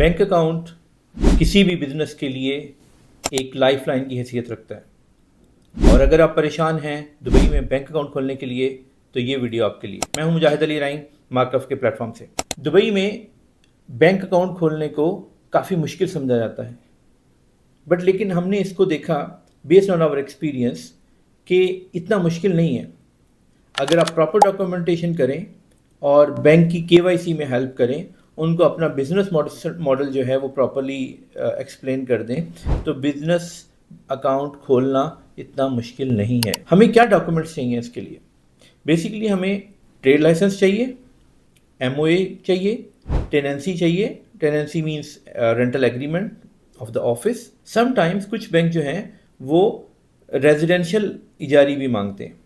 Bank account किसी भी business के लिए एक लाइफ लाइन की हैसियत रखता है, और अगर आप परेशान हैं दुबई में बैंक अकाउंट खोलने के लिए तो ये वीडियो आपके लिए। मैं हूं मुजाहिद अली राइन, मार्कफ के प्लेटफॉर्म से। दुबई में बैंक अकाउंट खोलने को काफ़ी मुश्किल समझा जाता है, बट लेकिन हमने इसको देखा बेस्ड ऑन आवर एक्सपीरियंस कि इतना मुश्किल नहीं है। अगर आप प्रॉपर डॉक्यूमेंटेशन करें और बैंक की KYC में हेल्प करें, उनको अपना बिजनेस मॉडल जो है वो प्रॉपरली एक्सप्लेन कर दें, तो बिजनेस अकाउंट खोलना इतना मुश्किल नहीं है। हमें क्या डॉक्यूमेंट्स चाहिए इसके लिए? बेसिकली हमें ट्रेड लाइसेंस चाहिए, MOA चाहिए, टेनेंसी चाहिए। Tenancy means rental agreement of the office. Sometimes कुछ बैंक जो हैं वो रेजिडेंशियल इजारी भी मांगते हैं,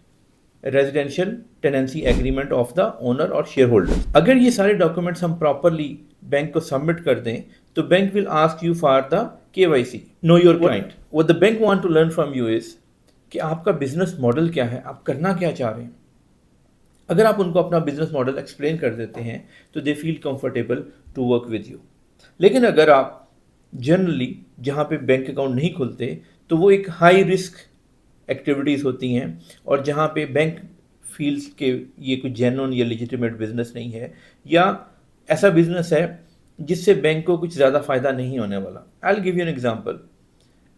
residential tenancy agreement of the owner और शेयर होल्डर। अगर ये सारे डॉक्यूमेंट्स हम प्रॉपरली बैंक को सबमिट कर दें तो bank will ask you for the KYC, know your client. What the bank want to learn from you is कि आपका बिजनेस मॉडल क्या है, आप करना क्या चाह रहे हैं। अगर आप उनको अपना बिजनेस मॉडल एक्सप्लेन कर देते हैं तो they feel comfortable to work with you. लेकिन अगर आप जनरली जहाँ पे बैंक अकाउंट नहीं खुलते तो वो एक हाई रिस्क एक्टिविटीज़ होती हैं, और जहाँ पे बैंक फील्स के ये कुछ जेन्युइन या लेजिटिमेट बिजनेस नहीं है, या ऐसा बिजनेस है जिससे बैंक को कुछ ज़्यादा फ़ायदा नहीं होने वाला। I will give you an example.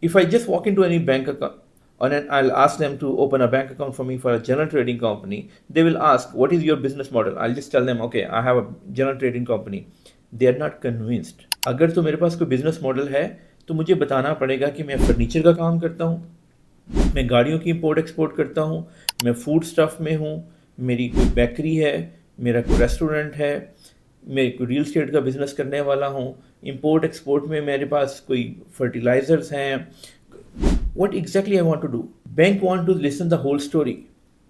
If I just walk into any bank account and I'll ask them to open a bank account for me for a general trading company, they will ask, what is your business model? I'll just tell them, okay, I have a general trading company. They are not convinced. अगर तो मेरे पास कोई business model है तो मुझे बताना पड़ेगा कि मैं फर्नीचर का काम करता हूँ, मैं गाड़ियों की इंपोर्ट एक्सपोर्ट करता हूँ, मैं फूड स्टफ में हूँ, मेरी कोई बेकरी है, मेरा कोई रेस्टोरेंट है, मैं कोई रियल स्टेट का बिजनेस करने वाला हूँ, इंपोर्ट एक्सपोर्ट में मेरे पास कोई फर्टिलाइजर्स हैं। What exactly I want to do? Bank want to listen the whole story.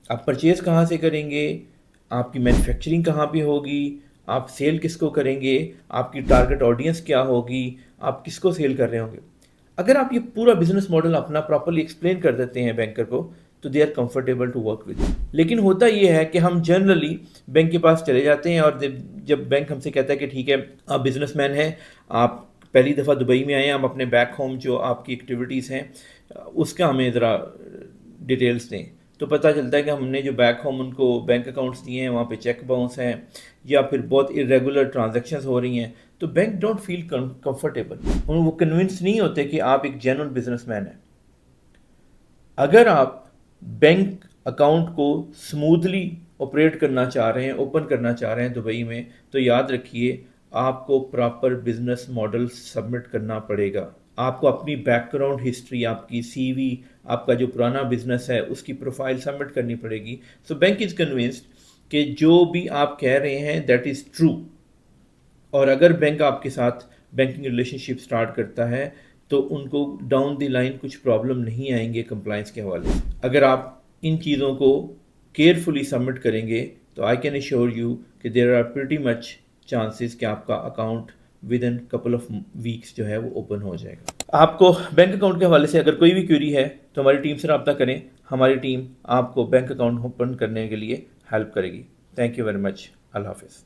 आप परचेज कहाँ से करेंगे, आपकी मैन्युफैक्चरिंग कहाँ पे होगी, आप सेल किसको करेंगे, आपकी टारगेट ऑडियंस क्या होगी, आप किसको सेल कर रहे होंगे। अगर आप ये पूरा बिजनेस मॉडल अपना प्रॉपरली एक्सप्लेन कर देते हैं बैंकर को तो they are comfortable to work with. लेकिन होता ये है कि हम जनरली बैंक के पास चले जाते हैं, और जब बैंक हमसे कहता है कि ठीक है आप बिजनेसमैन हैं, आप पहली दफ़ा दुबई में आए हैं, हम अपने बैक होम जो आपकी एक्टिविटीज़ हैं उसका हमें ज़रा डिटेल्स दें, तो पता चलता है कि हमने जो बैक होम उनको बैंक अकाउंट्स दिए हैं वहाँ पे चेक बाउंस हैं, या फिर बहुत इरेगुलर ट्रांजैक्शंस हो रही हैं, तो बैंक डोंट फील कंफर्टेबल, वो कन्विंस नहीं होते कि आप एक जेन्युइन बिजनेसमैन हैं। अगर आप बैंक अकाउंट को स्मूथली ऑपरेट करना चाह रहे हैं, ओपन करना चाह रहे हैं दुबई में, तो याद रखिए आपको प्रॉपर बिजनेस मॉडल सबमिट करना पड़ेगा। आपको अपनी बैकग्राउंड हिस्ट्री, आपकी CV, आपका जो पुराना बिजनेस है उसकी प्रोफाइल सबमिट करनी पड़ेगी। सो बैंक इज़ कन्विंस्ड कि जो भी आप कह रहे हैं दैट इज़ ट्रू, और अगर बैंक आपके साथ बैंकिंग रिलेशनशिप स्टार्ट करता है तो उनको डाउन द लाइन कुछ प्रॉब्लम नहीं आएंगे कंप्लाइंस के हवाले से। अगर आप इन चीज़ों को केयरफुली सबमिट करेंगे तो आई कैन एश्योर यू कि there are pretty much chances कि आपका account within couple of weeks जो है वो ओपन हो जाएगा। आपको बैंक अकाउंट के हवाले से अगर कोई भी क्वेरी है तो हमारी टीम से रब्ता करें, हमारी टीम आपको बैंक अकाउंट ओपन करने के लिए हेल्प करेगी। Thank you very much. अल्लाह हाफिज़।